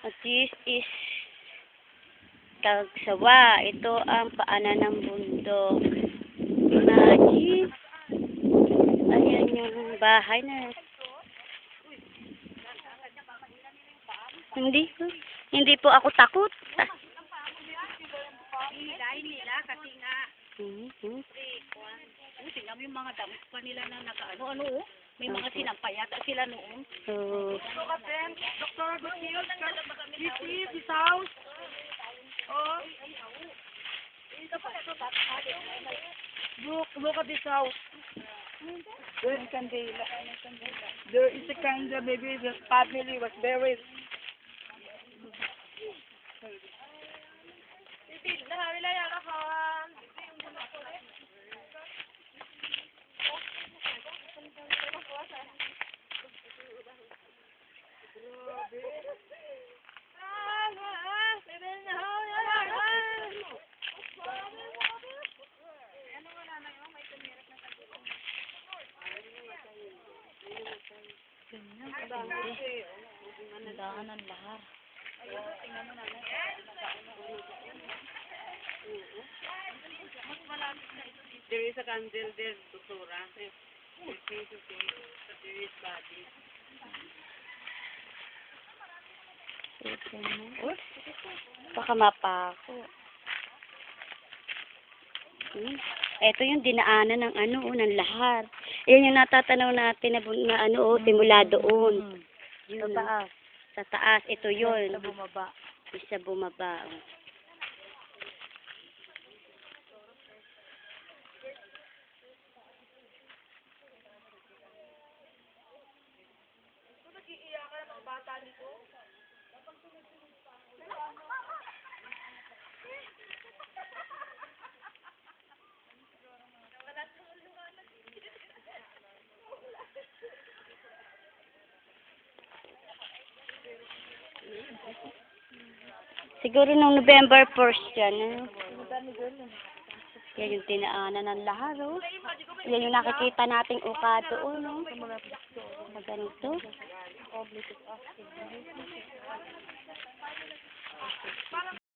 At this is Tagsawa. Ito ang paanan ng bundok. Imagine. Ayan yung bahay na. Hindi po ako takot. Hilahin nila kasi nga. Tingnan mo yung mga damit pa nila na naka-ano. May mga sinampayat at sila noon. Dr. Gutierrez, this house. Oh. Look at this house. There is candela. There is a candela. Maybe the family was buried. Nandaan ang lahar. There is a candle there, Doktora. There is body. Baka mapako. Ito yung dinaanan ng ng lahar. Yan yung natatanaw natin na simula doon. Yun, sa taas. Sa taas, ito yun. Sa bumaba. Isa bumaba. Siguro nung November 1st yan. Yan yung tinaanan ng lahar, oh. Yan yung nakikita nating uka doon, oh. Na ganito.